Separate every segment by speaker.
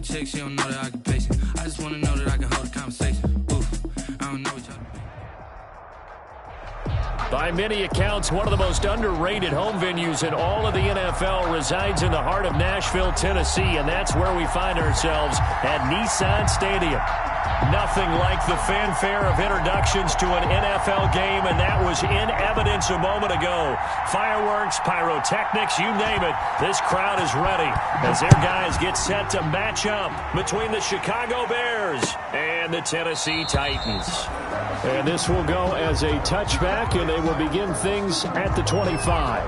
Speaker 1: chick, she don't know the occupation. I just wanna know that I can hold a conversation. Oof, I don't know what y'all.
Speaker 2: By many accounts, one of the most underrated home venues in all of the NFL resides in the heart of Nashville, Tennessee, and that's where we find ourselves at Nissan Stadium. Nothing like the fanfare of introductions to an NFL game, and that was in evidence a moment ago. Fireworks, pyrotechnics, you name it. This crowd is ready as their guys get set to match up between the Chicago Bears and the Tennessee Titans. And this will go as a touchback, and they will begin things at the 25.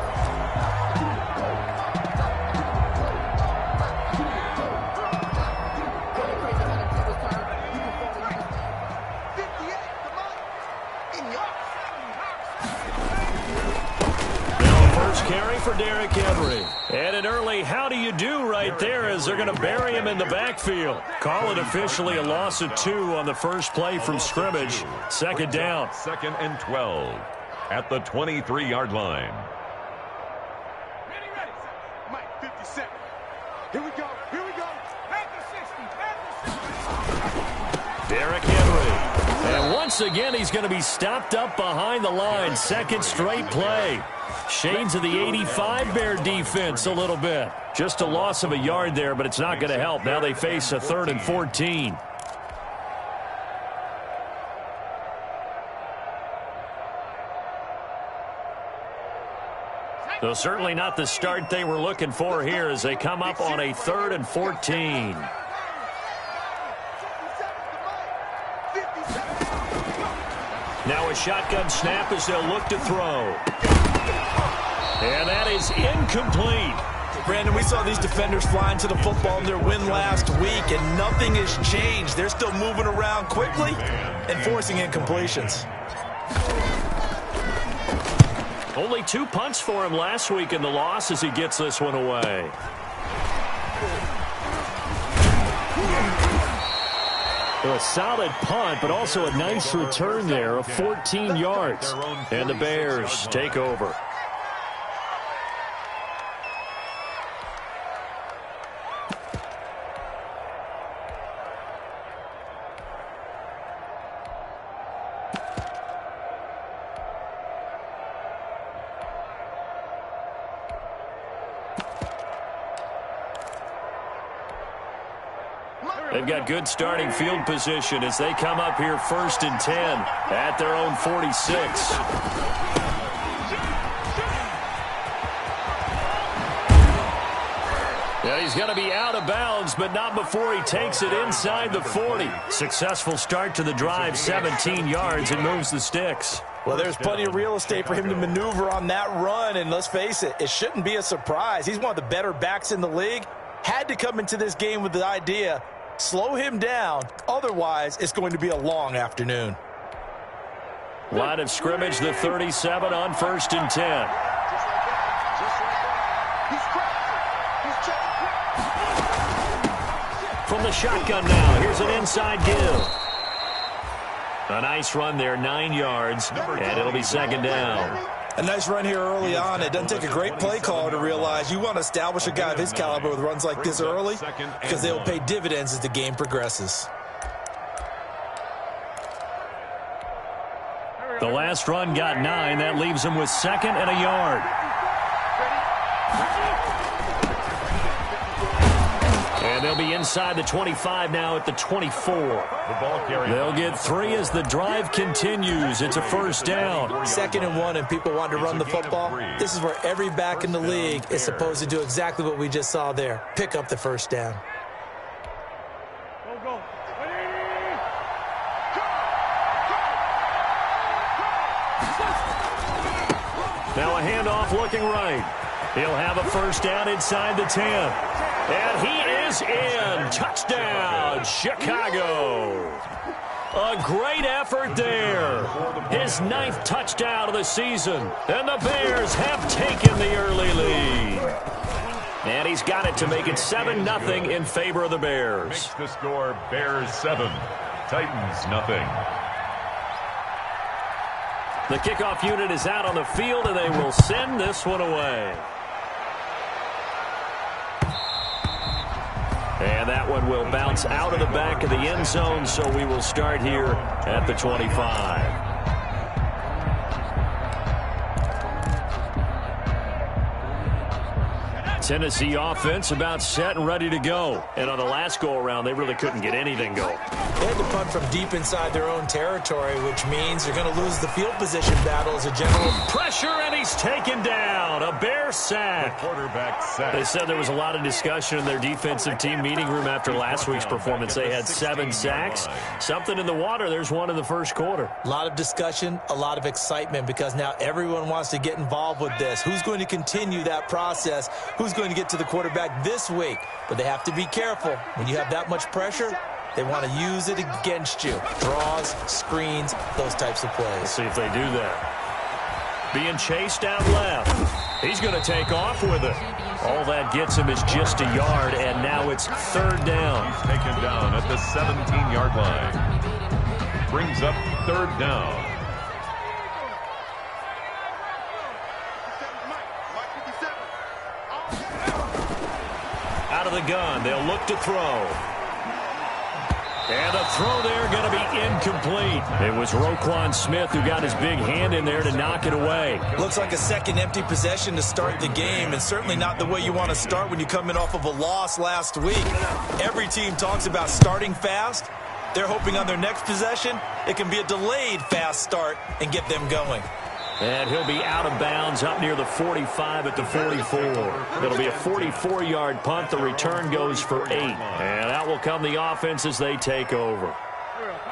Speaker 2: For Derrick Henry. And an early how do you do right there as they're going to bury him in the backfield. Call it officially a loss of 2 on the first play from scrimmage. Second down.
Speaker 3: 2nd and 12 at the 23-yard line.
Speaker 4: Ready. Mike, 50 seconds. Here we go. Back to 60.
Speaker 2: Derrick Henry. And once again, he's going to be stopped up behind the line. Second straight play. Shades of the 85 Bear defense a little bit. Just a loss of a yard there, but it's not going to help. Now they face a 3rd and 14. So certainly not the start they were looking for here as they come up on a 3rd and 14. Now a shotgun snap as they'll look to throw. And that is incomplete.
Speaker 5: Brandon, we saw these defenders flying to the football in their win last week, and nothing has changed. They're still moving around quickly and forcing incompletions.
Speaker 2: Only 2 punts for him last week in the loss as he gets this one away. A solid punt, but also a nice return there of 14 yards. And the Bears take over. They've got good starting field position as they come up here 1st and 10 at their own 46. Yeah, he's going to be out of bounds, but not before he takes it inside the 40. Successful start to the drive, 17 yards, and moves the sticks.
Speaker 5: Well, there's plenty of real estate for him to maneuver on that run, and let's face it, it shouldn't be a surprise. He's one of the better backs in the league. Had to come into this game with the idea, slow him down, otherwise it's going to be a long afternoon.
Speaker 2: Line of scrimmage, the 37 on 1st and 10. From the shotgun now, here's an inside give. A nice run there, 9 yards, and it'll be 2nd down.
Speaker 5: A nice run here early on. It doesn't take a great play caller to realize you want to establish a guy of his caliber with runs like this early because they will pay dividends as the game progresses.
Speaker 2: The last run got 9. That leaves him with 2nd and a yard. And they'll be inside the 25 now at the 24. They'll get 3 as the drive continues. It's a 1st down.
Speaker 5: 2nd and 1, and people want to run the football. This is where every back in the league is supposed to do exactly what we just saw there. Pick up the 1st down.
Speaker 2: Now a handoff looking right. He'll have a 1st down inside the 10. And he is in. Touchdown, Chicago. A great effort there. His 9th touchdown of the season. And the Bears have taken the early lead. And he's got it to make it 7-0 in favor of the Bears.
Speaker 3: Makes the score Bears 7, Titans nothing.
Speaker 2: The kickoff unit is out on the field, and they will send this one away. And And that one will bounce out of the back of the end zone, so we will start here at the 25. Tennessee offense about set and ready to go. And on the last go-around, they really couldn't get anything going.
Speaker 5: They had to punt from deep inside their own territory, which means they're going to lose the field position battle as a general.
Speaker 2: Pressure, and he's taken down. A Bear sack.
Speaker 3: The quarterback sack.
Speaker 2: They said there was a lot of discussion in their defensive team meeting room after last week's performance. They had 7 sacks. Something in the water. There's one in the first quarter.
Speaker 5: A lot of discussion, a lot of excitement, because now everyone wants to get involved with this. Who's going to continue that process? Who's going to get to the quarterback this week? But they have to be careful. When you have that much pressure, they want to use it against you. Draws, screens, those types of plays.
Speaker 2: Let's see if they do that. Being chased out left. He's going to take off with it. All that gets him is just a yard, and now it's 3rd down.
Speaker 3: He's taken down at the 17-yard line. Brings up 3rd down.
Speaker 2: Out of the gun, they'll look to throw. And a throw there going to be incomplete. It was Roquan Smith who got his big hand in there to knock it away.
Speaker 5: Looks like a second empty possession to start the game, and certainly not the way you want to start when you come in off of a loss last week. Every team talks about starting fast. They're hoping on their next possession it can be a delayed fast start and get them going.
Speaker 2: And he'll be out of bounds up near the 45 at the 44. It'll be a 44-yard punt. The return goes for 8. And out will come the offense as they take over.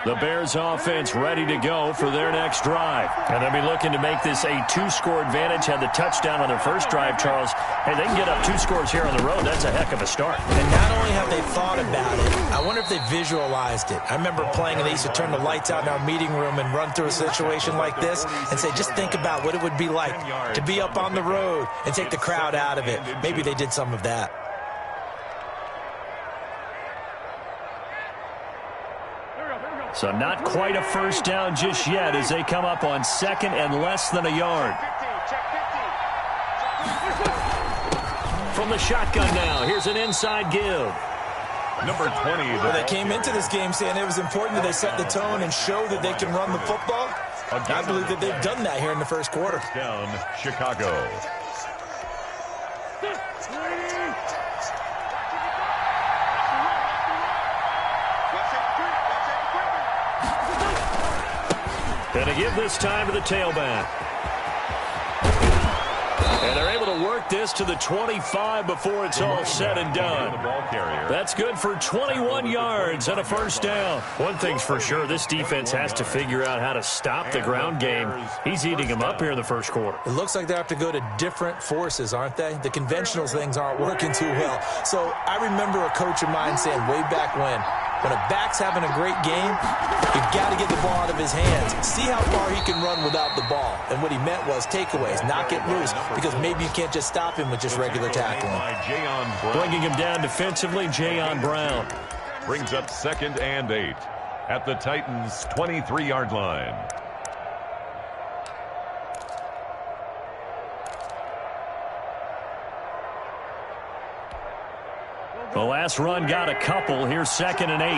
Speaker 2: The Bears offense ready to go for their next drive. And they'll be looking to make this a 2-score advantage. Had the touchdown on their first drive, Charles. Hey, they can get up 2 scores here on the road. That's a heck of a start.
Speaker 5: And not only have they thought about it, I wonder if they visualized it. I remember playing, and they used to turn the lights out in our meeting room and run through a situation like this and say, just think about what it would be like to be up on the road and take the crowd out of it. Maybe they did some of that.
Speaker 2: So not quite a first down just yet as they come up on 2nd and less than a yard. From the shotgun now, here's an inside give.
Speaker 3: Number 20.
Speaker 5: Well, they came into this game saying it was important that they set the tone and show that they can run the football. I believe that they've done that here in the first quarter.
Speaker 3: Down, Chicago.
Speaker 2: Going to give this time to the tailback. And they're able to work this to the 25 before it's all said and done. That's good for 21 yards and a first down. One thing's for sure, this defense has to figure out how to stop the ground game. He's eating them up here in the first quarter.
Speaker 5: It looks like they have to go to different forces, aren't they? The conventional things aren't working too well. So I remember a coach of mine saying way back when a back's having a great game, you've got to get the ball out of his hands. See how far he can run without the ball. And what he meant was takeaways, knock it loose, because maybe you can't just stop him with just regular tackling.
Speaker 2: Bringing him down defensively, Jayon Brown.
Speaker 3: Brings up 2nd and 8 at the Titans' 23-yard line.
Speaker 2: The last run got a couple. Here's 2nd and 8.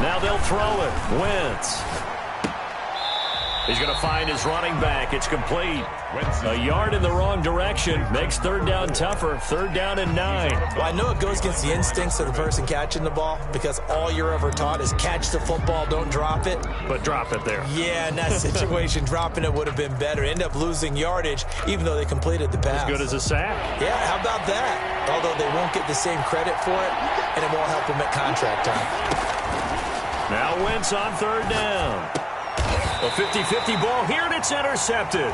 Speaker 2: Now they'll throw it. Wentz. He's going to find his running back. It's complete. A yard in the wrong direction. Makes 3rd down tougher. 3rd down and 9.
Speaker 5: Well, I know it goes against the instincts of the person catching the ball, because all you're ever taught is catch the football, don't drop it.
Speaker 2: But drop it there.
Speaker 5: Yeah, in that situation, dropping it would have been better. End up losing yardage, even though they completed the pass.
Speaker 2: As good as a sack.
Speaker 5: Yeah, how about that? Although they won't get the same credit for it, and it won't help them at contract time.
Speaker 2: Now Wentz on 3rd down. A 50-50 ball here, and it's intercepted.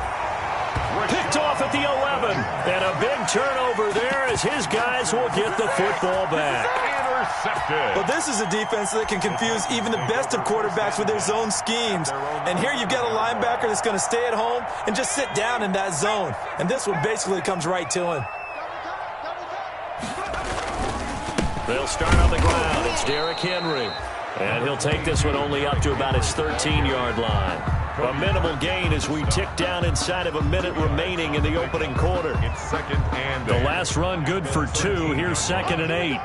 Speaker 2: Picked off at the 11. And a big turnover there as his guys will get the football back.
Speaker 3: Intercepted.
Speaker 5: But this is a defense that can confuse even the best of quarterbacks with their zone schemes. And here you've got a linebacker that's going to stay at home and just sit down in that zone. And this one basically comes right to him.
Speaker 2: They'll start on the ground. It's Derrick Henry. And he'll take this one only up to about his 13-yard line. A minimal gain as we tick down inside of a minute remaining in the opening quarter.
Speaker 3: It's second and
Speaker 2: The last run good for 2. Here's 2nd and 8.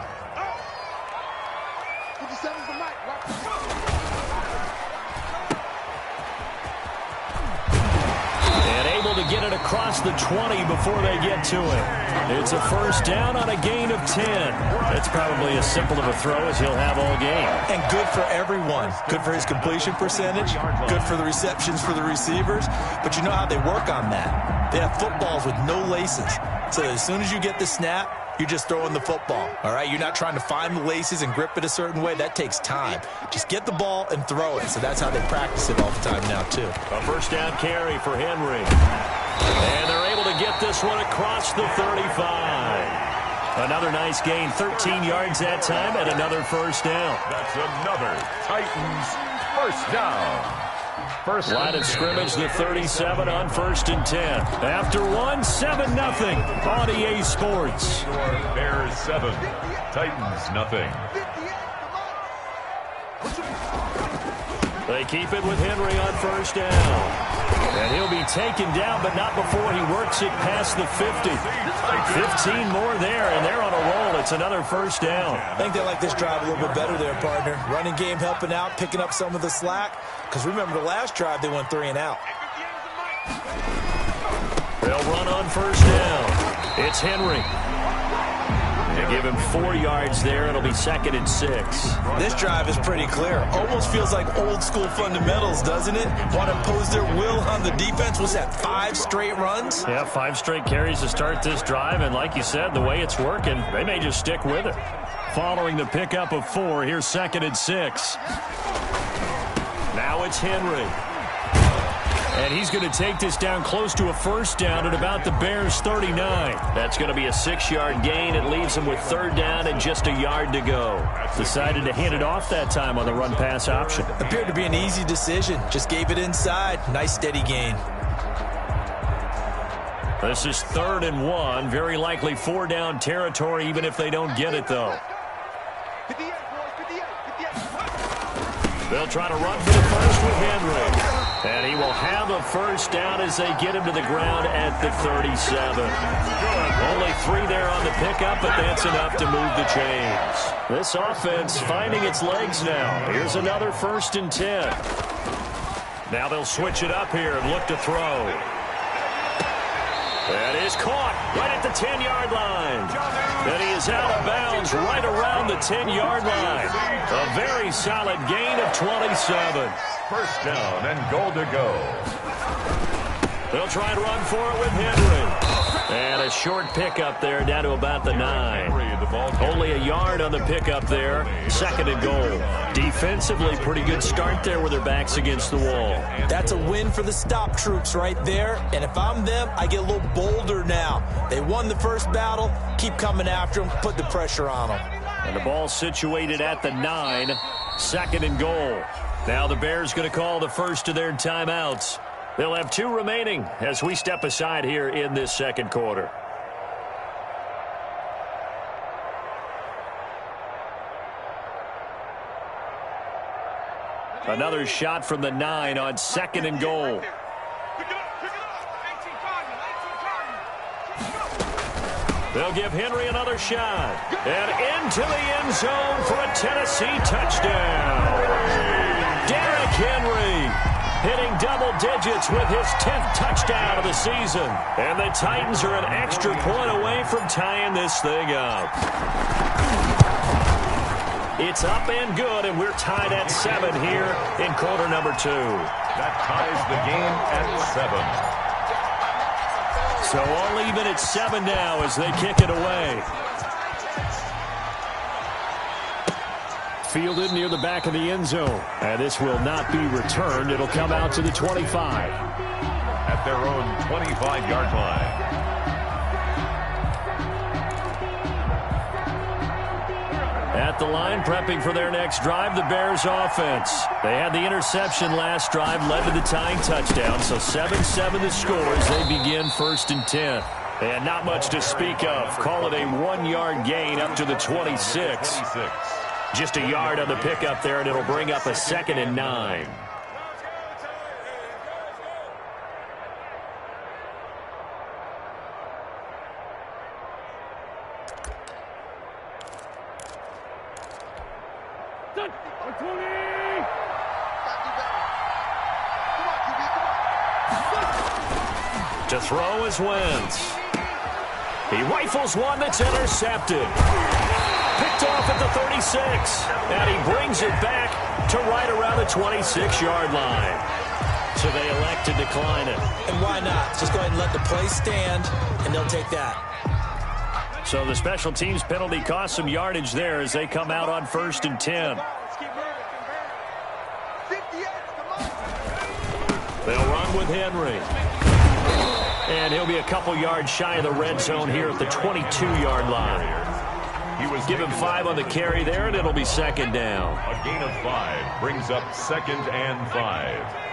Speaker 2: To get it across the 20 before they get to it. It's a first down on a gain of 10. That's probably as simple of a throw as he'll have all game.
Speaker 5: And good for everyone. Good for his completion percentage. Good for the receptions for the receivers. But you know how they work on that. They have footballs with no laces. So as soon as you get the snap, you're just throwing the football, all right? You're not trying to find the laces and grip it a certain way. That takes time. Just get the ball and throw it. So that's how they practice it all the time now, too.
Speaker 2: A first down carry for Henry. And they're able to get this one across the 35. Another nice gain, 13 yards that time, and another first down.
Speaker 3: That's another Titans first down. First
Speaker 2: line of scrimmage, the 37 on 1st and 10. After 1, 7-0 on EA Sports.
Speaker 3: Bears 7, Titans nothing.
Speaker 2: They keep it with Henry on first down. And he'll be taken down, but not before he works it past the 50. 15 more there, and they're on a roll. It's another first down.
Speaker 5: I think they like this drive a little bit better there, partner. Running game helping out, picking up some of the slack. Because remember, the last drive, they went 3 and out.
Speaker 2: They'll run on first down. It's Henry. They give him 4 yards there. It'll be 2nd and 6.
Speaker 5: This drive is pretty clear. Almost feels like old school fundamentals, doesn't it? Want to impose their will on the defense. Was that 5 straight runs?
Speaker 2: Yeah, 5 straight carries to start this drive. And like you said, the way it's working, they may just stick with it. Following the pickup of 4, here's 2nd and 6. Now it's Henry. And he's going to take this down close to a first down at about the Bears' 39. That's going to be a 6-yard gain. It leaves him with 3rd down and just a yard to go. Decided to hand it off that time on the run-pass option.
Speaker 5: Appeared to be an easy decision. Just gave it inside. Nice steady gain.
Speaker 2: This is 3rd and 1. Very likely 4-down territory even if they don't get it, though. They'll try to run for the first with Henry. And he will have a first down as they get him to the ground at the 37. Only 3 there on the pickup, but that's enough to move the chains. This offense finding its legs now. Here's another 1st and 10. Now they'll switch it up here and look to throw. That is caught right at the 10-yard line. And he is out of bounds right around the 10-yard line. A very solid gain of 27.
Speaker 3: First down and goal to go.
Speaker 2: They'll try and run for it with Henry. And a short pickup there down to about the 9. Only a yard on the pickup there. 2nd and goal. Defensively, pretty good start there with their backs against the wall.
Speaker 5: That's a win for the stop troops right there. And if I'm them, I get a little bolder now. They won the first battle. Keep coming after them. Put the pressure on them.
Speaker 2: And the ball situated at the 9. 2nd and goal. Now the Bears going to call the first of their timeouts. They'll have 2 remaining as we step aside here in this 2nd quarter. Another shot from the 9 on 2nd and goal. They'll give Henry another shot. And into the end zone for a Tennessee touchdown. Derrick Henry hitting double digits with his 10th touchdown of the season. And the Titans are an extra point away from tying this thing up. It's up and good, and we're tied at 7 here in quarter number 2.
Speaker 3: That ties the game at 7.
Speaker 2: So all even at 7 now as they kick it away. Fielded near the back of the end zone. And this will not be returned. It'll come out to the 25.
Speaker 3: At their own 25-yard line.
Speaker 2: At the line, prepping for their next drive, the Bears offense. They had the interception last drive, led to the tying touchdown. So 7-7 the score as they begin 1st and 10. And not much to speak of. Call it a 1-yard gain up to the 26. Just a yard on the pickup there, and it'll bring up a 2nd and 9. To throw is Wentz. He rifles one that's intercepted. Picked off at the 36. And he brings it back to right around the 26-yard line. So they elect to decline it.
Speaker 5: And why not? Just go ahead and let the play stand, and they'll take that.
Speaker 2: So the special teams penalty cost some yardage there as they come out on 1st and 10. They'll run with Henry. And he'll be a couple yards shy of the red zone here at the 22-yard line. Give him 5 on the carry there, and it'll be 2nd down.
Speaker 3: A gain of 5 brings up 2nd and 5.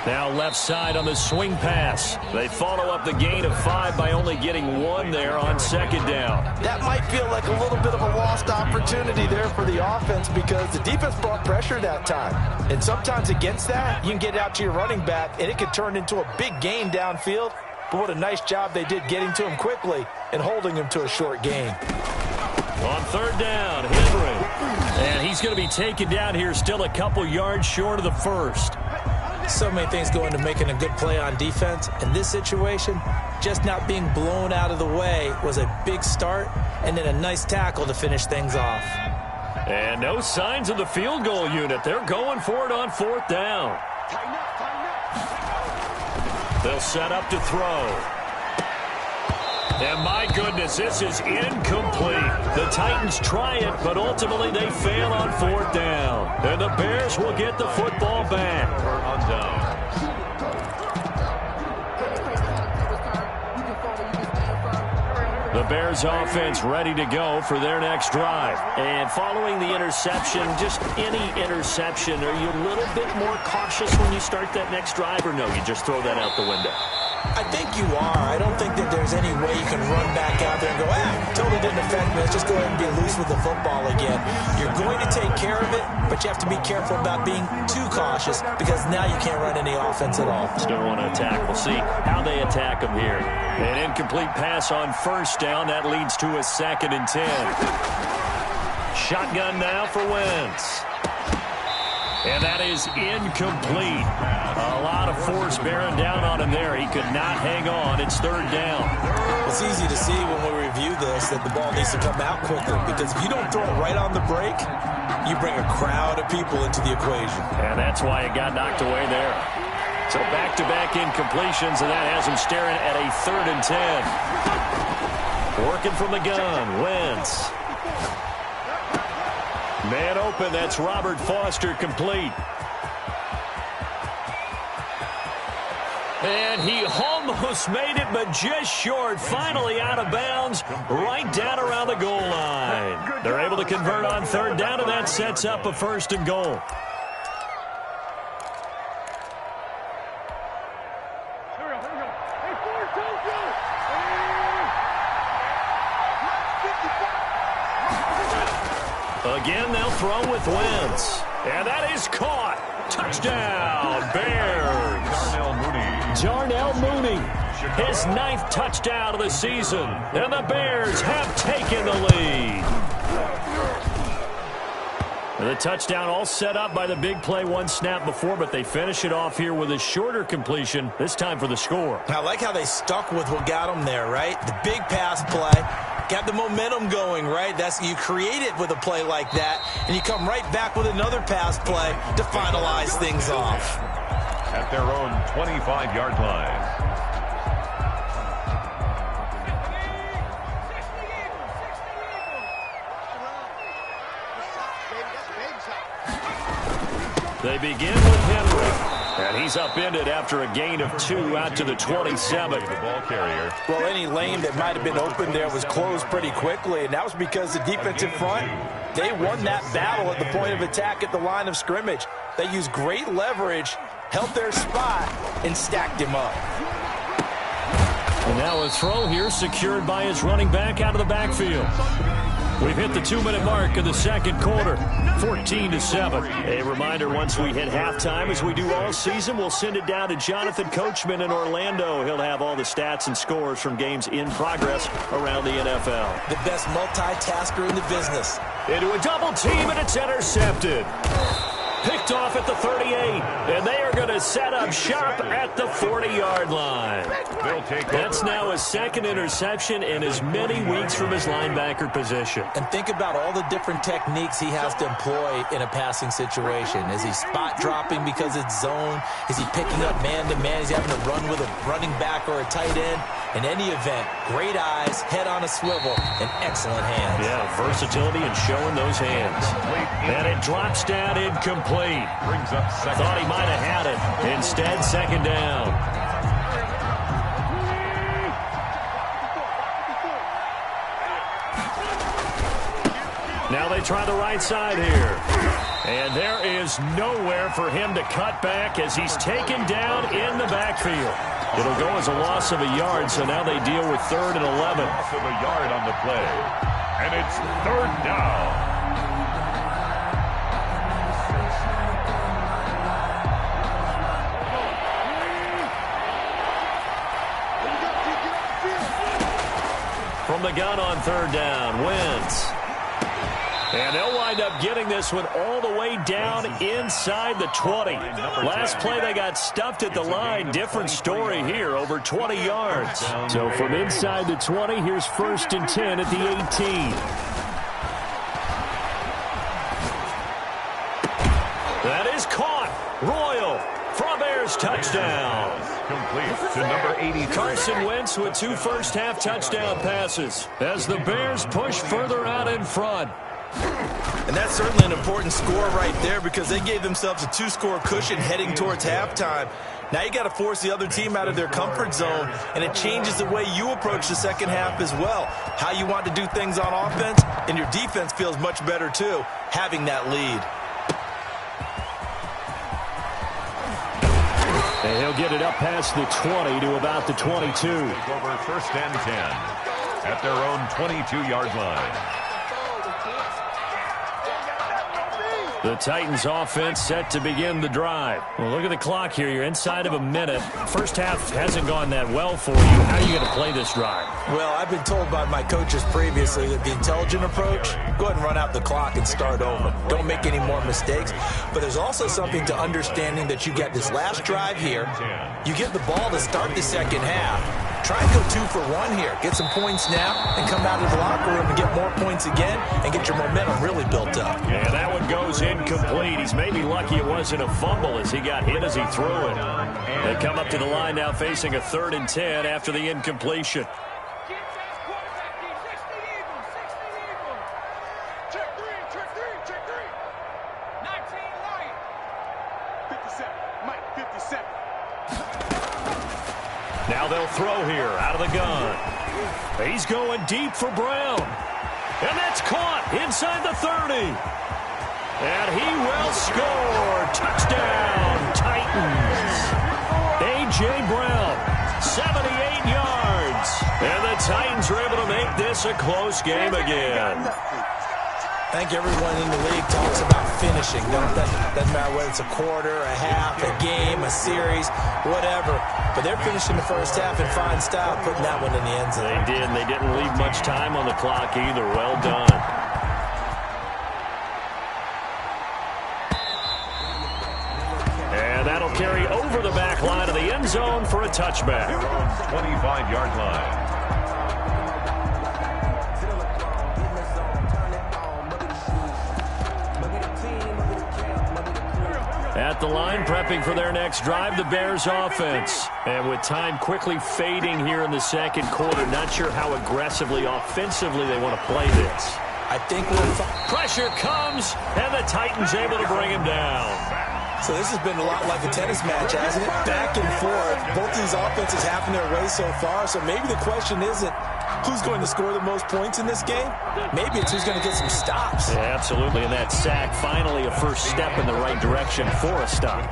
Speaker 2: Now left side on the swing pass. They follow up the gain of 5 by only getting 1 there on 2nd down.
Speaker 5: That might feel like a little bit of a lost opportunity there for the offense because the defense brought pressure that time. And sometimes against that, you can get out to your running back, and it could turn into a big gain downfield. But what a nice job they did getting to him quickly and holding him to a short gain.
Speaker 2: On 3rd down, Henry. And he's going to be taken down here still a couple yards short of the 1st.
Speaker 5: So many things go into making a good play on defense. In this situation, just not being blown out of the way was a big start, and then a nice tackle to finish things off.
Speaker 2: And no signs of the field goal unit. They're going for it on 4th down. They'll set up to throw. And my goodness, this is incomplete. The Titans try it, but ultimately they fail on 4th down. And the Bears will get the football back.
Speaker 3: On down.
Speaker 2: The Bears offense ready to go for their next drive. And following the interception, just any interception, are you a little bit more cautious when you start that next drive, or no, you just throw that out the window?
Speaker 5: I think you are. I don't think that there's any way you can run back out there and go, totally didn't affect me. Let's just go ahead and be loose with the football again. You're going to take care of it, but you have to be careful about being too cautious because now you can't run any offense at all.
Speaker 2: Still want to attack. We'll see how they attack them here. An incomplete pass on 1st down. That leads to a 2nd and 10. Shotgun now for Wentz. And that is incomplete. A lot of force bearing down on him there. He could not hang on. It's 3rd down.
Speaker 5: It's easy to see when we review this that the ball needs to come out quicker because if you don't throw it right on the break, you bring a crowd of people into the equation.
Speaker 2: And that's why it got knocked away there. So back-to-back incompletions, and that has him staring at a 3rd and 10. Working from the gun, Wentz. Man open, that's Robert Foster, complete. And he almost made it, but just short. Finally out of bounds, right down around the goal line. They're able to convert on 3rd down, and that sets up a 1st and goal. Again, they'll throw with Wentz. And that is caught. Touchdown, Bears. Darnell Mooney, his 9th touchdown of the season. And the Bears have taken the lead. And the touchdown all set up by the big play 1 snap before, but they finish it off here with a shorter completion, this time for the score.
Speaker 5: I like how they stuck with what got them there, right? The big pass play. Got the momentum going, right? You create it with a play like that, and you come right back with another pass play to finalize things off.
Speaker 3: At their own 25-yard line.
Speaker 2: They begin with Henry. And he's upended after a gain of 2 out to the 27.
Speaker 3: The ball carrier.
Speaker 5: Well, any lane that might have been open there was closed pretty quickly, and that was because the defensive front, they won that battle at the point of attack at the line of scrimmage. They used great leverage, held their spot, and stacked him up.
Speaker 2: And now a throw here secured by his running back out of the backfield. We've hit the 2-minute mark of the second quarter, 14-7. A reminder, once we hit halftime, as we do all season, we'll send it down to Jonathan Coachman in Orlando. He'll have all the stats and scores from games in progress around the NFL.
Speaker 5: The best multitasker in the business.
Speaker 2: Into a double team, and it's intercepted. Picked off at the 38, and they are going to set up shop at the 40-yard line. That's now his second interception in as many weeks from his linebacker position.
Speaker 5: And think about all the different techniques he has to employ in a passing situation. Is he spot dropping because it's zone? Is he picking up man-to-man? Is he having to run with a running back or a tight end? In any event, great eyes, head on a swivel, and excellent hands.
Speaker 2: Yeah, versatility and showing those hands. And it drops down incomplete.
Speaker 3: Brings up second.
Speaker 2: Thought he might have had it. Instead, second down. Now they try the right side here. And there is nowhere for him to cut back as he's taken down in the backfield. It'll go as a loss of a yard, so now they deal with 3rd and 11.
Speaker 3: Loss of a yard on the play. And it's 3rd down.
Speaker 2: From the gun on 3rd down, Wentz. And they'll wind up getting this one all the way down inside the 20. Last play they got stuffed at the line. Different story here, over 20 yards. So from inside the 20, here's 1st and 10 at the 18. That is caught. Royal for a Bears touchdown.
Speaker 3: Complete to number 80.
Speaker 2: Carson Wentz with 2 first-half touchdown passes as the Bears push further out in front.
Speaker 5: And that's certainly an important score right there because they gave themselves a 2-score cushion heading towards halftime. Now you got to force the other team out of their comfort zone, and it changes the way you approach the second half as well. How you want to do things on offense, and your defense feels much better too, having that lead.
Speaker 2: And he'll get it up past the 20 to about the 22.
Speaker 3: Over 1st and 10 at their own 22-yard line.
Speaker 2: The Titans offense set to begin the drive. Well, look at the clock here. You're inside of a minute. First half hasn't gone that well for you. How are you going to play this drive?
Speaker 5: Well, I've been told by my coaches previously that the intelligent approach, go ahead and run out the clock and start over. Don't make any more mistakes. But there's also something to understanding that you got this last drive here. You get the ball to start the second half. Try and go 2 for 1 here. Get some points now and come out of the locker room and get more points again and get your momentum really built up.
Speaker 2: Yeah, that one goes incomplete. He's maybe lucky it wasn't a fumble as he got hit as he threw it. They come up to the line now facing a 3rd and 10 after the incompletion. Now they'll throw here out of the gun. He's going deep for Brown. And that's caught inside the 30. And he will score. Touchdown, Titans. A.J. Brown, 78 yards. And the Titans are able to make this a close game again.
Speaker 5: I think everyone in the league talks about finishing. Doesn't matter whether it's a quarter, a half, a game, a series, whatever. But they're finishing the first half in fine style, putting that one in the end zone.
Speaker 2: They did, and they didn't leave much time on the clock either. Well done. And that'll carry over the back line of the end zone for a touchback.
Speaker 3: 25-yard line.
Speaker 2: At the line, prepping for their next drive, the Bears offense. And with time quickly fading here in the second quarter, not sure how aggressively, offensively they want to play this.
Speaker 5: I think
Speaker 2: pressure comes, and the Titans able to bring him down.
Speaker 5: So this has been a lot like a tennis match, hasn't it? Back and forth. Both these offenses having their way so far. So maybe the question isn't, who's going to score the most points in this game? Maybe it's who's going to get some stops.
Speaker 2: Yeah, absolutely, and that sack finally a first step in the right direction for a stop.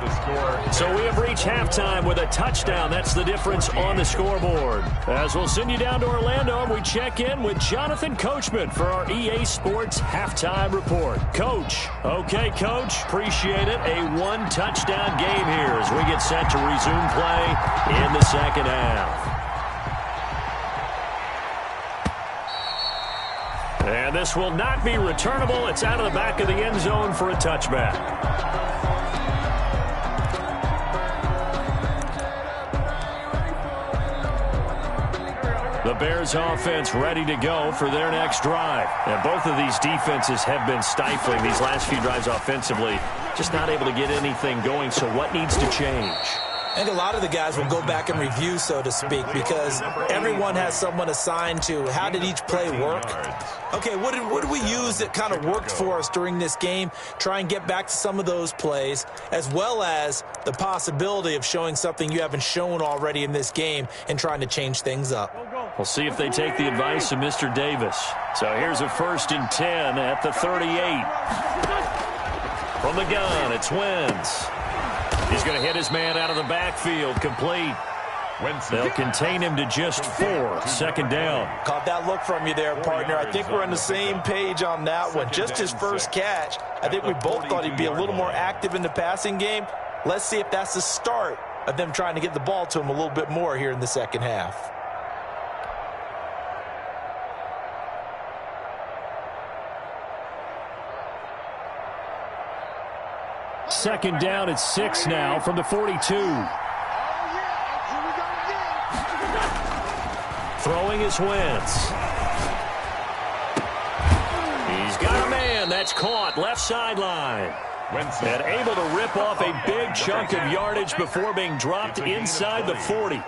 Speaker 2: So we have reached halftime with a touchdown. That's the difference on the scoreboard. As we'll send you down to Orlando, and we check in with Jonathan Coachman for our EA Sports Halftime Report. Coach. Okay, Coach. Appreciate it. A one-touchdown game here as we get set to resume play in the second half. And this will not be returnable. It's out of the back of the end zone for a touchback. The Bears offense ready to go for their next drive. And both of these defenses have been stifling these last few drives offensively. Just not able to get anything going. So what needs to change?
Speaker 5: I think a lot of the guys will go back and review, so to speak, because everyone has someone assigned to how did each play work. Okay, what did we use that kind of worked for us during this game? Try and get back to some of those plays, as well as the possibility of showing something you haven't shown already in this game and trying to change things up.
Speaker 2: We'll see if they take the advice of Mr. Davis. So here's a 1st and 10 at the 38. From the gun, it's Wentz. He's going to hit his man out of the backfield, complete. They'll contain him to just 4. 2nd down.
Speaker 5: Caught that look from you there, partner. I think we're on the same page on that one. Just his first catch. I think we both thought he'd be a little more active in the passing game. Let's see if that's the start of them trying to get the ball to him a little bit more here in the second half.
Speaker 2: Second down at 6 now from the 42. Throwing is Wentz. He's got a man. That's caught. Left sideline. And able to rip off a big chunk of yardage before being dropped inside the 40.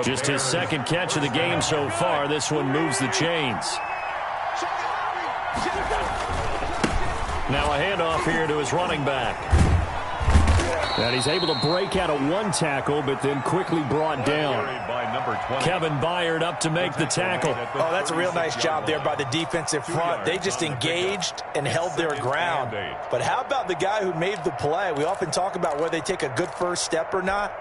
Speaker 2: Just his second catch of the game so far. This one moves the chains. Now a handoff here to his running back. And he's able to break out of one tackle, but then quickly brought down. Kevin Byard up to make the tackle.
Speaker 5: Oh, that's a real nice job there by the defensive front. They just engaged and held their ground. But how about the guy who made the play? We often talk about whether they take a good first step or not.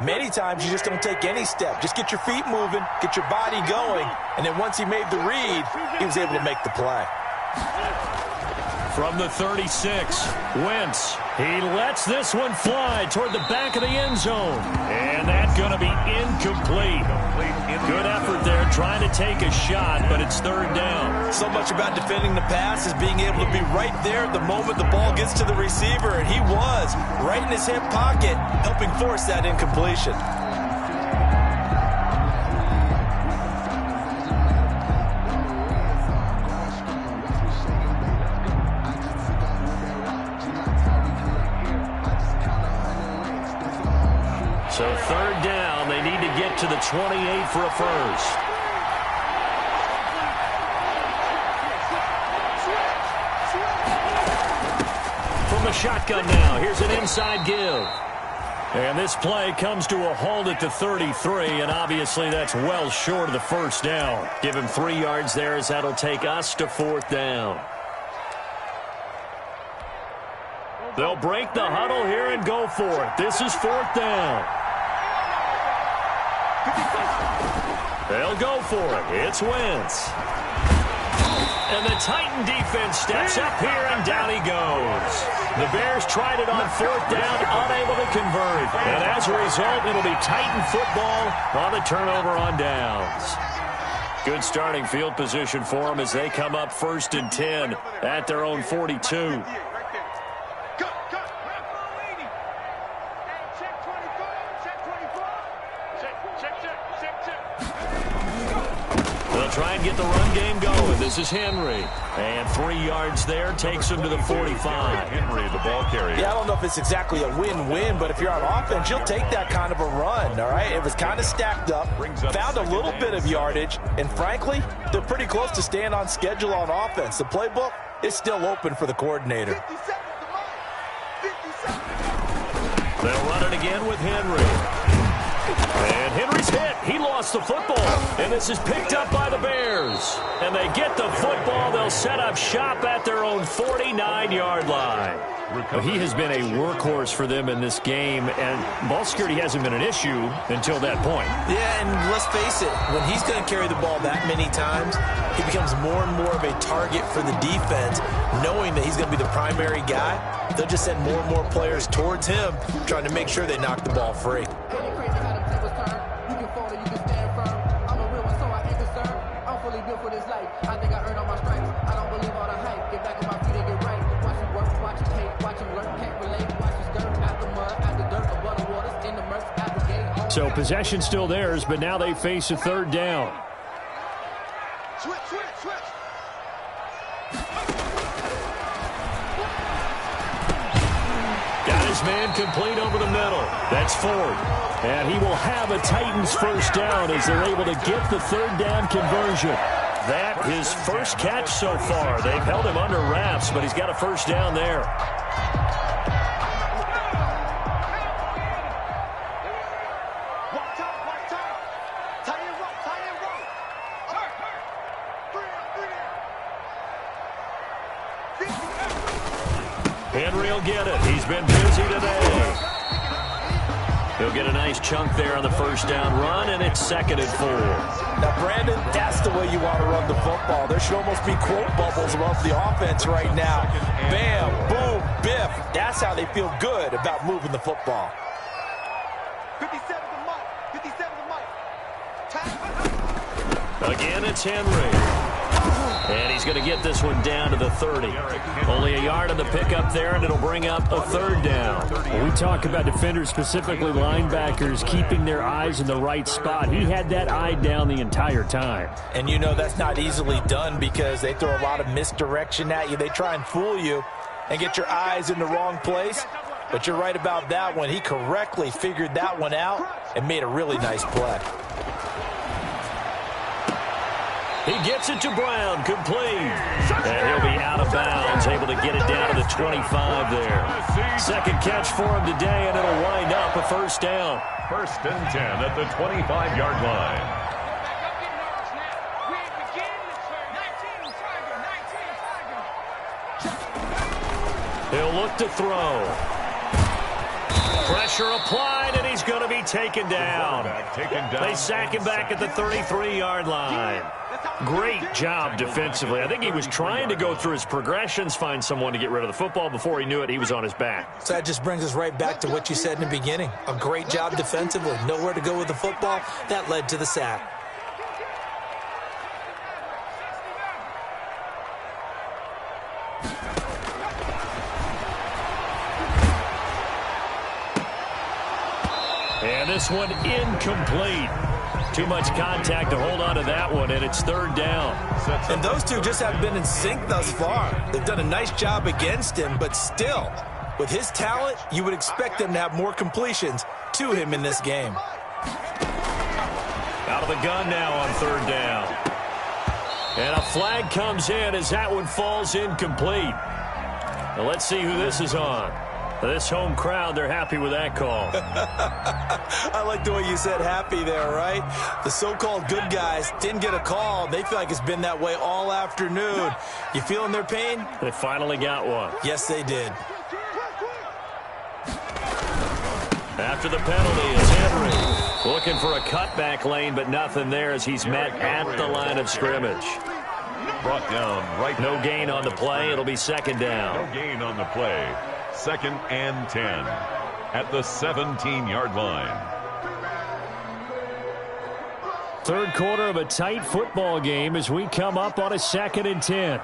Speaker 5: Many times you just don't take any step. Just get your feet moving, get your body going, and then once he made the read, he was able to make the play.
Speaker 2: From the 36, Wentz. He lets this one fly toward the back of the end zone. And that's going to be incomplete. Good effort there trying to take a shot, but it's 3rd down.
Speaker 5: So much about defending the pass is being able to be right there at the moment the ball gets to the receiver, and he was right in his hip pocket, helping force that incompletion.
Speaker 2: So 3rd down, they need to get to the 28 for a first. From the shotgun now, here's an inside give. And this play comes to a halt at the 33, and obviously that's well short of the first down. Give him 3 yards there as that'll take us to 4th down. They'll break the huddle here and go for it. This is 4th down. They'll go for it. It's Wentz. And the Titan defense steps up here, and down he goes. The Bears tried it on 4th down, unable to convert. And as a result, it'll be Titan football on the turnover on downs. Good starting field position for them as they come up 1st and 10 at their own 42. Try and get the run game going. This is Henry. And 3 yards there takes him to the 45.
Speaker 3: Henry, the ball carrier.
Speaker 5: Yeah, I don't know if it's exactly a win-win, but if you're on offense, you'll take that kind of a run, all right? It was kind of stacked up, found a little bit of yardage, and frankly, they're pretty close to staying on schedule on offense. The playbook is still open for the coordinator.
Speaker 2: They'll run it again with Henry. And Henry's hit. He lost the football. And this is picked up by the Bears. And they get the football. They'll set up shop at their own 49-yard line. He has been a workhorse for them in this game, and ball security hasn't been an issue until that point.
Speaker 5: Yeah, and let's face it, when he's going to carry the ball that many times, he becomes more and more of a target for the defense, knowing that he's going to be the primary guy. They'll just send more and more players towards him, trying to make sure they knock the ball free.
Speaker 2: So possession still theirs, but now they face a third down.
Speaker 4: Switch.
Speaker 2: Got his man complete over the middle. That's Ford. And he will have a Titans first down as they're able to get the third down conversion. That his first catch so far. They've held him under wraps, but he's got a first down there. Henry will get it. He's been busy today. He'll get a nice chunk there on the first down run, and it's 2nd and 4.
Speaker 5: Now, Brandon, that's the way you want to run the football. There should almost be quote bubbles above the offense right now. Bam, boom, biff. That's how they feel good about moving the football.
Speaker 4: 57 to Mike. 57 to Mike.
Speaker 2: Again, it's Henry. And he's going to get this one down to the 30. Only a yard on the pickup there, and it'll bring up a third down. When we talk about defenders, specifically linebackers, keeping their eyes in the right spot. He had that eye down the entire time.
Speaker 5: And you know that's not easily done because they throw a lot of misdirection at you. They try and fool you and get your eyes in the wrong place. But you're right about that one. He correctly figured that one out and made a really nice play.
Speaker 2: He gets it to Brown, complete. And he'll be out of bounds, able to get it down to the 25 there. Second catch for him today, and it'll wind up a first down.
Speaker 3: 1st and 10 at the 25-yard line.
Speaker 2: He'll look to throw. Pressure applied, and he's going to be taken down. They sack him back at the 33-yard line. Great job defensively. I think he was trying to go through his progressions, find someone to get rid of the football. Before he knew it, he was on his back.
Speaker 5: So that just brings us right back to what you said in the beginning. A great job defensively. Nowhere to go with the football. That led to the sack.
Speaker 2: And this one incomplete. Too much contact to hold on to that one, and it's third down.
Speaker 5: And those two just haven't been in sync thus far. They've done a nice job against him, but still, with his talent, you would expect them to have more completions to him in this game.
Speaker 2: Out of the gun now on third down. And a flag comes in as that one falls incomplete. Now let's see who this is on. This home crowd, they're happy with that call.
Speaker 5: I like the way you said happy there, right? The so-called good guys didn't get a call. They feel like it's been that way all afternoon. You feeling their pain?
Speaker 2: They finally got one.
Speaker 5: Yes, they did.
Speaker 2: After the penalty is Henry. Looking for a cutback lane, but nothing there as he's met at the line of scrimmage.
Speaker 3: Brought down right.
Speaker 2: No gain on the play. It'll be second down.
Speaker 3: No gain on the play. 2nd and 10 at the 17-yard line.
Speaker 2: Third quarter of a tight football game as we come up on a 2nd and 10.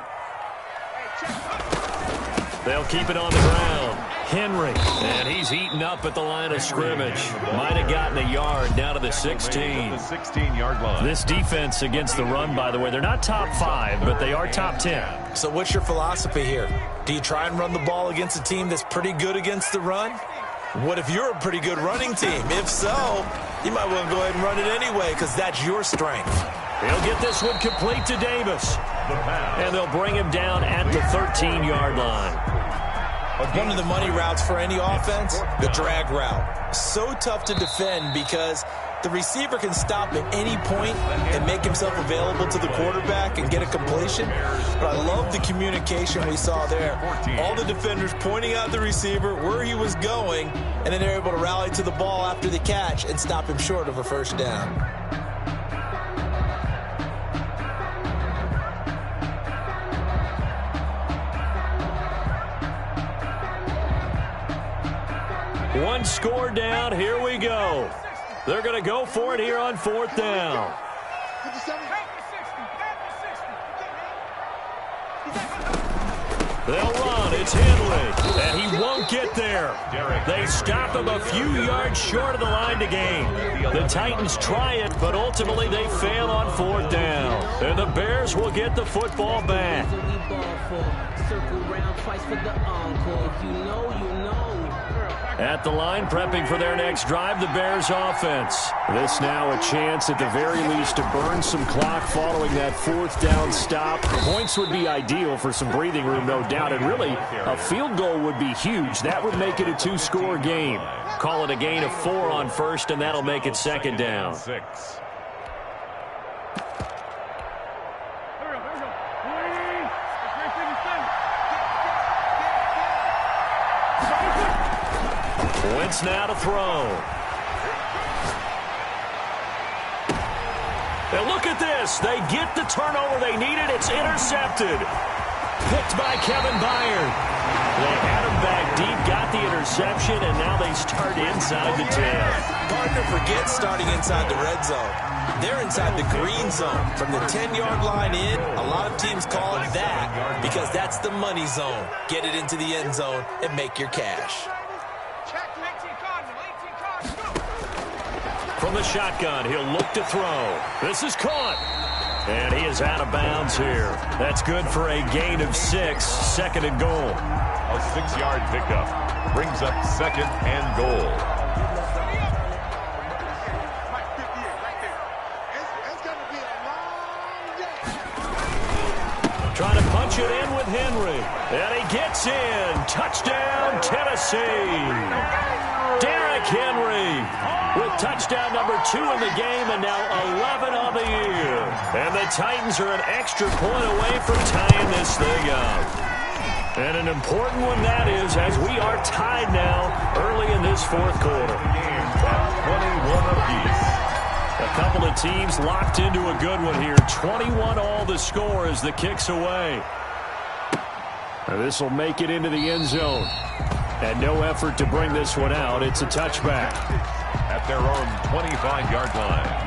Speaker 2: They'll keep it on the ground. Henry, and he's eaten up at the line of scrimmage. Might have gotten a yard down to the 16.
Speaker 3: The 16-yard line.
Speaker 2: This defense against the run, by the way, they're not top 5, but they are top 10.
Speaker 5: So what's your philosophy here? Do you try and run the ball against a team that's pretty good against the run? What if you're a pretty good running team? If so, you might want to go ahead and run it anyway because that's your strength.
Speaker 2: He'll get this one complete to Davis. And they'll bring him down at the 13-yard line.
Speaker 3: A
Speaker 5: One of the money routes for any offense, the drag route. So tough to defend because the receiver can stop at any point and make himself available to the quarterback and get a completion. But I love the communication we saw there. All the defenders pointing out the receiver, where he was going, and then they're able to rally to the ball after the catch and stop him short of a first down.
Speaker 2: One score down. Here we go. They're going to go for it here on 4th down. They'll run. It's Henry. And he won't get there. They stop him a few yards short of the line to gain. The Titans try it, but ultimately they fail on 4th down. And the Bears will get the football back. At the line, prepping for their next drive, the Bears offense. This now a chance at the very least to burn some clock following that 4th down stop. Points would be ideal for some breathing room, no doubt, and really a field goal would be huge. That would make it a 2-score game. Call it a gain of 4 on 1st, and that'll make it 2nd down. Wentz now to throw. Now look at this. They get the turnover they needed. It's intercepted. Picked by Kevin Byard. They had him back deep, got the interception, and now they start inside the 10.
Speaker 5: Partner forgets starting inside the red zone. They're inside the green zone. From the 10-yard line in, a lot of teams call it that because that's the money zone. Get it into the end zone and make your cash.
Speaker 2: From the shotgun, he'll look to throw. This is caught. And he is out of bounds here. That's good for a gain of 6, 2nd and goal.
Speaker 3: A 6-yard pickup brings up 2nd and goal.
Speaker 2: Trying to punch it in with Henry. And he gets in. Touchdown, Tennessee. Derrick Henry with touchdown number 2 in the game and now 11 on the year. And the Titans are an extra point away from tying this thing up. And an important one that is, as we are tied now early in this 4th quarter.
Speaker 3: At 21 apiece.
Speaker 2: A couple of teams locked into a good one here. 21 all the score as the kick's away. This will make it into the end zone. And no effort to bring this one out. It's a touchback.
Speaker 3: At their own 25-yard line.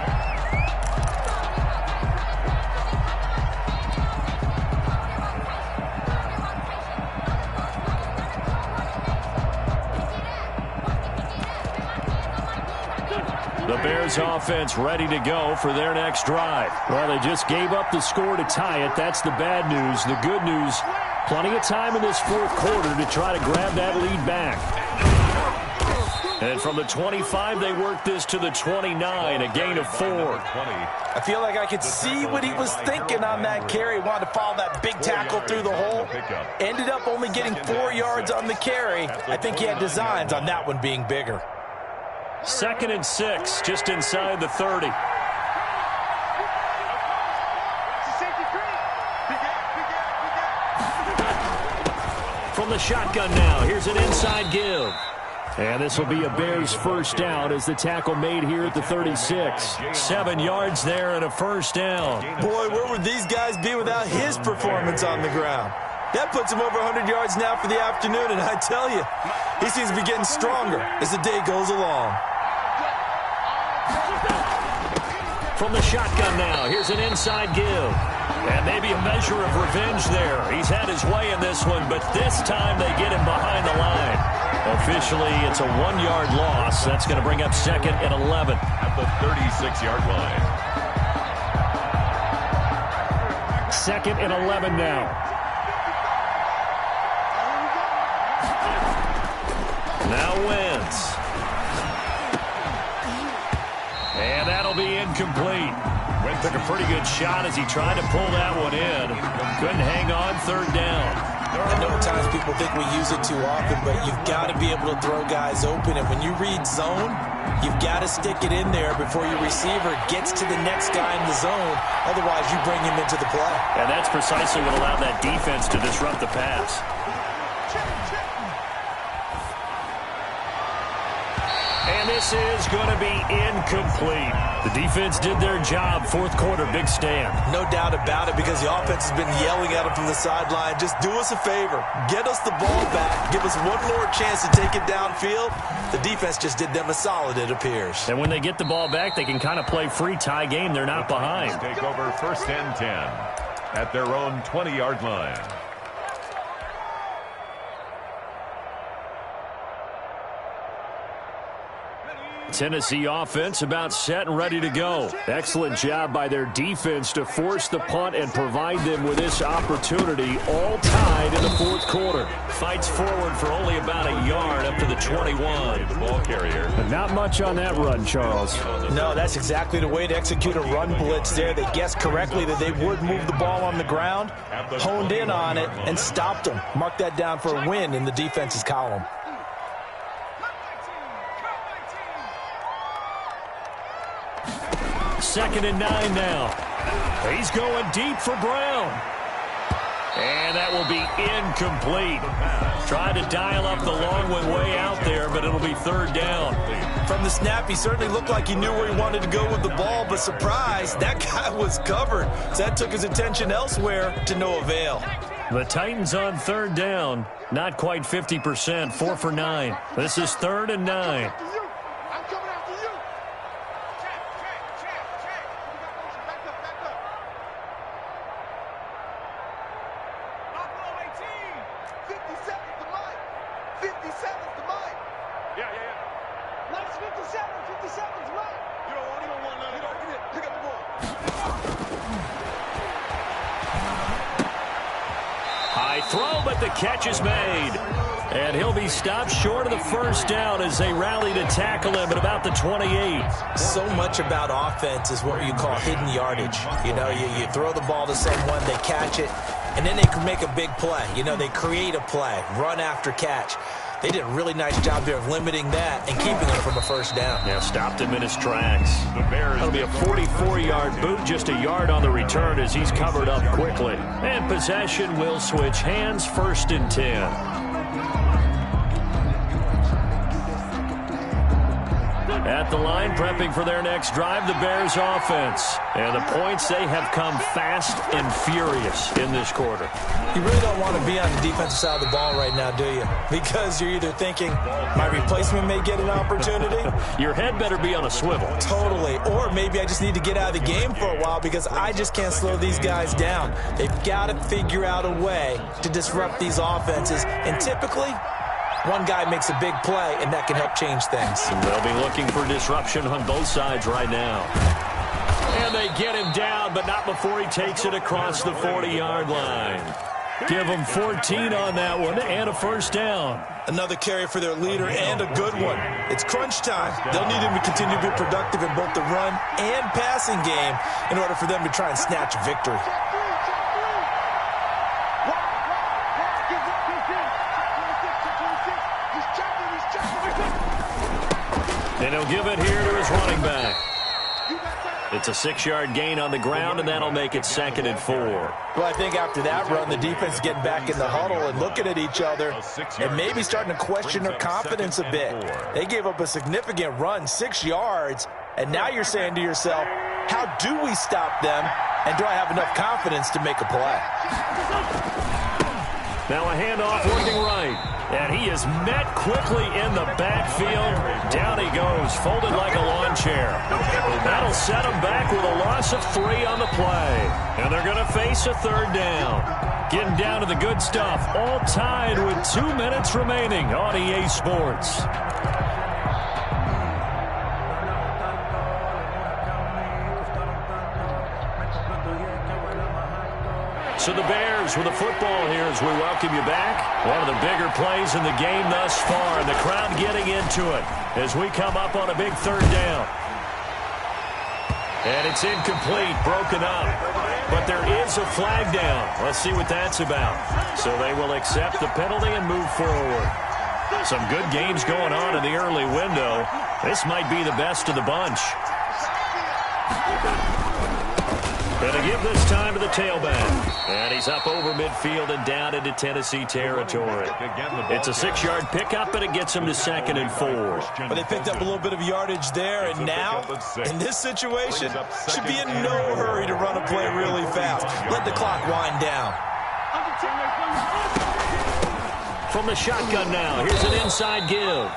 Speaker 2: The Bears offense ready to go for their next drive. Well, they just gave up the score to tie it. That's the bad news. The good news, plenty of time in this 4th quarter to try to grab that lead back. And from the 25, they work this to the 29, a gain of 4.
Speaker 5: I feel like I could see what he was thinking on that carry. Wanted to follow that big tackle through the hole. Ended up only getting 4 yards on the carry. I think he had designs on that one being bigger.
Speaker 2: 2nd and 6, just inside the 30. From the shotgun now, here's an inside give. And this will be a Bears first down as the tackle made here at the 36. 7 yards there and a first down.
Speaker 5: Boy, where would these guys be without his performance on the ground? That puts him over 100 yards now for the afternoon, and I tell you, he seems to be getting stronger as the day goes along.
Speaker 2: From the shotgun now, here's an inside give. And maybe a measure of revenge there. He's had his way in this one, but this time they get him behind the line. Officially, it's a 1-yard loss. That's going to bring up 2nd and 11.
Speaker 3: At the 36-yard line.
Speaker 2: 2nd and 11 now. Now Wentz. And that'll be incomplete. Wentz took a pretty good shot as he tried to pull that one in. Couldn't hang on 3rd down.
Speaker 5: I know at times people think we use it too often, but you've got to be able to throw guys open. And when you read zone, you've got to stick it in there before your receiver gets to the next guy in the zone. Otherwise, you bring him into the play.
Speaker 2: And that's precisely what allowed that defense to disrupt the pass. And this is going to be incomplete. The defense did their job. Fourth quarter, big stand.
Speaker 5: No doubt about it, because the offense has been yelling at him from the sideline. Just do us a favor. Get us the ball back. Give us one more chance to take it downfield. The defense just did them a solid, it appears.
Speaker 2: And when they get the ball back, they can kind of play free tie game. They're not behind.
Speaker 3: Take over first and 10 at their own 20-yard line.
Speaker 2: Tennessee offense about set and ready to go. Excellent job by their defense to force the punt and provide them with this opportunity, all tied in the fourth quarter. Fights forward for only about a yard up to the 21.
Speaker 3: The ball carrier.
Speaker 2: But not much on that run, Charles.
Speaker 5: No, that's exactly the way to execute a run blitz there. They guessed correctly that they would move the ball on the ground, honed in on it, and stopped them. Mark that down for a win in the defense's column.
Speaker 2: Second and 9 now. He's going deep for Brown. And that will be incomplete. Tried to dial up the long one way out there, but it'll be third down.
Speaker 5: From the snap, he certainly looked like he knew where he wanted to go with the ball, but surprise, that guy was covered. So that took his attention elsewhere to no avail.
Speaker 2: The Titans on third down. Not quite 50%, 4 for 9. This is third and 9. The catch is made, and he'll be stopped short of the first down as they rally to tackle him at about the 28.
Speaker 5: So much about offense is what you call hidden yardage. You know, you throw the ball to someone, they catch it, and then they can make a big play. You know, they create a play, run after catch. They did a really nice job there of limiting that and keeping him from a first down.
Speaker 2: Yeah, stopped him in his tracks. That'll be a 44-yard boot, just a yard on the return as he's covered up quickly. And possession will switch hands, first and 10. At the line, prepping for their next drive, the Bears offense. And the points, they have come fast and furious in this quarter.
Speaker 5: You really don't want to be on the defensive side of the ball right now, do you? Because you're either thinking, my replacement may get an opportunity.
Speaker 2: Your head better be on a swivel.
Speaker 5: Totally. Or maybe I just need to get out of the game for a while because I just can't slow these guys down. They've got to figure out a way to disrupt these offenses. And typically, one guy makes a big play, and that can help change things.
Speaker 2: And they'll be looking for disruption on both sides right now. And they get him down, but not before he takes it across the 40-yard line. Give them 14 on that one and a first down.
Speaker 5: Another carry for their leader and a good one. It's crunch time. They'll need him to continue to be productive in both the run and passing game in order for them to try and snatch a victory.
Speaker 2: And he'll give it here to his running back. It's a 6-yard gain on the ground, and that'll make it 2nd and 4.
Speaker 5: Well, I think after that run, the defense is getting back in the huddle and looking at each other and maybe starting to question their confidence a bit. They gave up a significant run, 6 yards, and now you're saying to yourself, how do we stop them, and do I have enough confidence to make a play?
Speaker 2: Now a handoff working right. And he is met quickly in the backfield. Down he goes, folded like a lawn chair. That'll set him back with a loss of 3 on the play. And they're going to face a third down. Getting down to the good stuff. All tied with 2 minutes remaining on EA Sports. So the Bears with the football here as we welcome you back. One of the bigger plays in the game thus far, and the crowd getting into it as we come up on a big third down. And it's incomplete, broken up. But there is a flag down. Let's see what that's about. So they will accept the penalty and move forward. Some good games going on in the early window. This might be the best of the bunch. Going to give this time to the tailback. And he's up over midfield and down into Tennessee territory. It's a 6-yard pickup, and it gets him to 2nd and 4.
Speaker 5: But they picked up a little bit of yardage there, and now, in this situation, should be in no hurry to run a play really fast. Let the clock wind down.
Speaker 2: From the shotgun now, here's an inside give.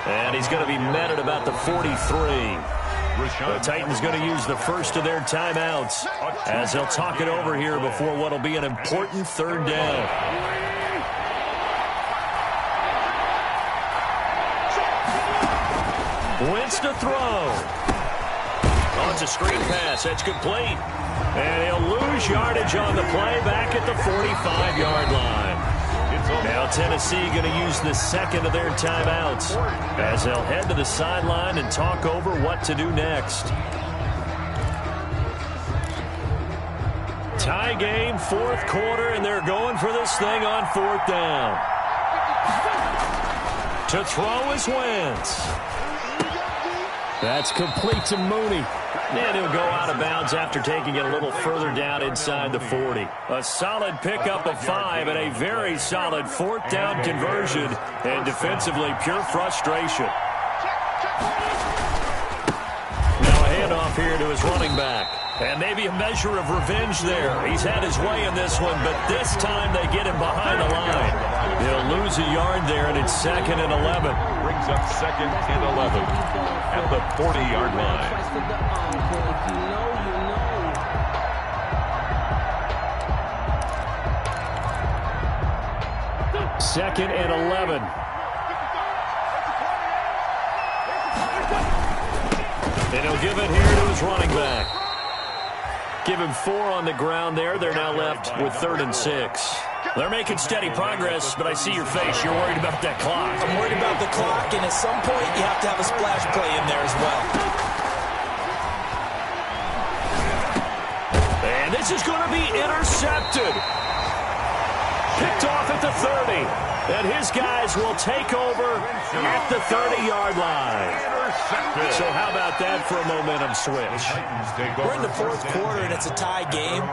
Speaker 2: And he's going to be met at about the 43. The Titans going to use the first of their timeouts as they'll talk it over here before what will be an important 3rd down. Wentz to throw. Oh, it's a screen pass. That's complete. And he'll lose yardage on the play back at the 45-yard line. Now Tennessee going to use the 2nd of their timeouts as they'll head to the sideline and talk over what to do next. Tie game, 4th quarter, and they're going for this thing on 4th down. To throw is Wentz. That's complete to Mooney. And he'll go out of bounds after taking it a little further down inside the 40. A solid pickup of 5 and a very solid 4th down conversion. And defensively, pure frustration. Now a handoff here to his running back. And maybe a measure of revenge there. He's had his way in this one, but this time they get him behind the line. He'll lose a yard there, and it's 2nd and 11.
Speaker 3: Brings up 2nd and 11 at the 40-yard line.
Speaker 2: 2nd and 11. And he'll give it here to his running back. Give him 4 on the ground there. They're now left with 3rd and 6. They're making steady progress, but I see your face. You're worried about that clock.
Speaker 5: I'm worried about the clock, and at some point, you have to have a splash play in there as well.
Speaker 2: And this is going to be intercepted. Picked off at the 30. And his guys will take over at the 30-yard line. So how about that for a momentum switch?
Speaker 5: We're in the 4th quarter, and it's a tie game.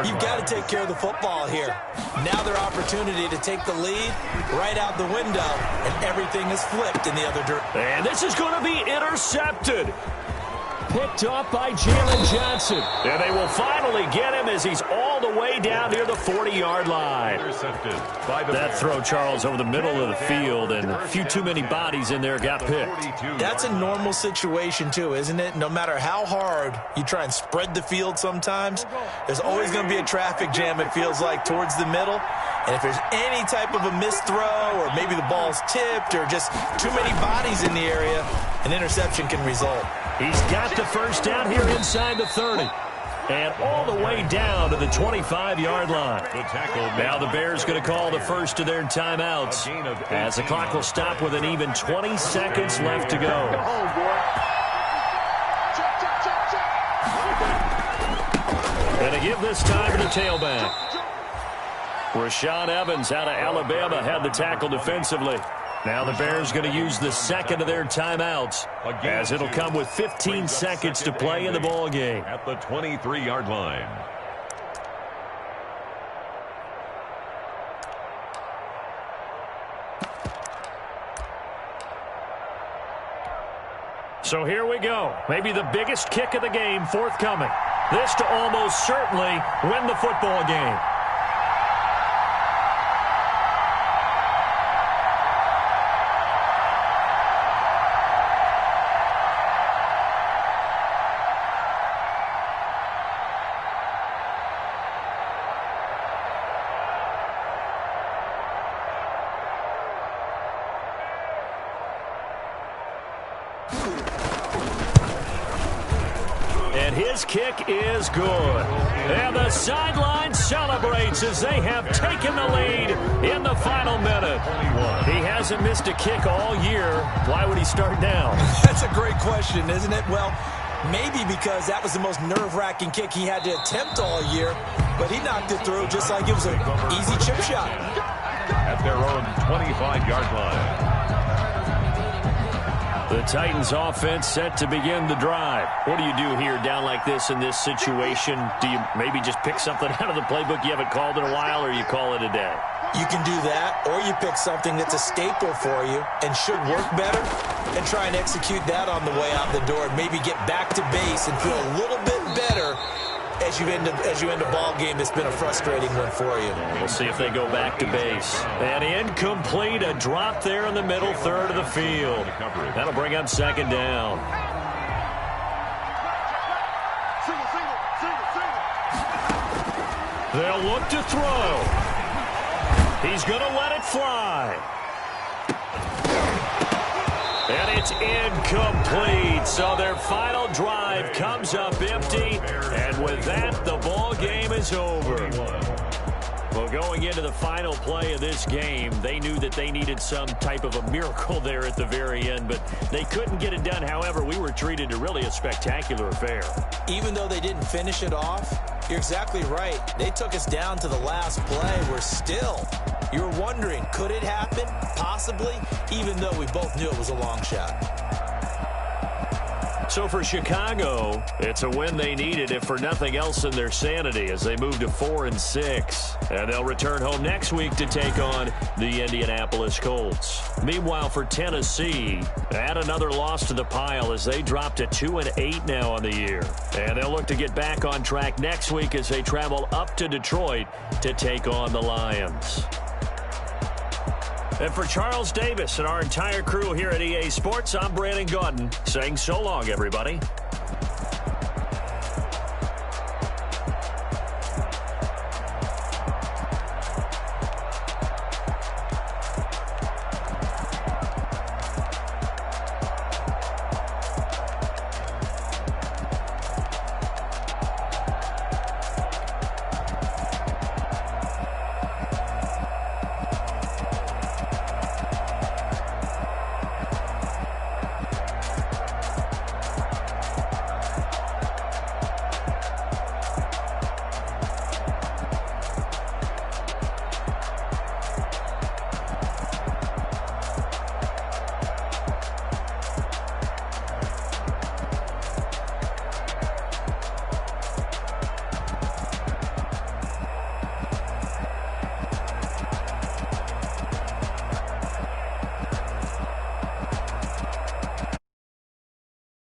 Speaker 5: You've got to take care of the football here. Now their opportunity to take the lead right out the window, and everything is flipped in the other direction.
Speaker 2: And this is going to be intercepted. Picked up by Jalen Johnson. And they will finally get him as he's all the way down near the 40-yard line. That throw, Charles, over the middle of the field, and a few too many bodies in there got picked.
Speaker 5: That's a normal situation, too, isn't it? No matter how hard you try and spread the field sometimes, there's always going to be a traffic jam, it feels like, towards the middle. And if there's any type of a missed throw, or maybe the ball's tipped, or just too many bodies in the area, an interception can result.
Speaker 2: He's got the first down here inside the 30. And all the way down to the 25-yard line. Now the Bears going to call the first of their timeouts as the clock will stop with an even 20 seconds left to go. Going to give this time to the tailback. Rashaan Evans out of Alabama had the tackle defensively. Now the Bears going to use the 2nd of their timeouts as it'll come with 15 seconds to play in the ball game.
Speaker 3: At the 23-yard line.
Speaker 2: So here we go. Maybe the biggest kick of the game forthcoming. This to almost certainly win the football game. And his kick is good. And the sideline celebrates as they have taken the lead in the final minute. He hasn't missed a kick all year. Why would he start now?
Speaker 5: That's a great question, isn't it? Well, Maybe because that was the most nerve-wracking kick he had to attempt all year, but he knocked it through just like it was an easy chip shot.
Speaker 3: At their own 25-yard line.
Speaker 2: The Titans offense set to begin the drive. What do you do here down like this in this situation? Do you maybe just pick something out of the playbook you haven't called in a while, or you call it a day?
Speaker 5: You can do that, or you pick something that's a staple for you and should work better and try and execute that on the way out the door and maybe get back to base and feel a little bit better as you end a ball game that's been a frustrating one for you.
Speaker 2: We'll see if they go back to base. And incomplete, a drop there in the middle third of the field. That'll bring up second down. They'll look to throw. He's going to let it fly. And it's incomplete. So their final drive comes up empty. And with that, the ball game is over. Well, going into the final play of this game, they knew that they needed some type of a miracle there at the very end, but they couldn't get it done. However, we were treated to really a spectacular affair. Even though they didn't finish it off, you're exactly right. They took us down to the last play. You're wondering, could it happen? Possibly, even though we both knew it was a long shot. So for Chicago, it's a win they needed, if for nothing else, in their sanity, as they move to 4-6. And they'll return home next week to take on the Indianapolis Colts. Meanwhile, for Tennessee, add another loss to the pile as they drop to 2-8 now on the year. And they'll look to get back on track next week as they travel up to Detroit to take on the Lions. And for Charles Davis and our entire crew here at EA Sports, I'm Brandon Gaudin saying so long, everybody.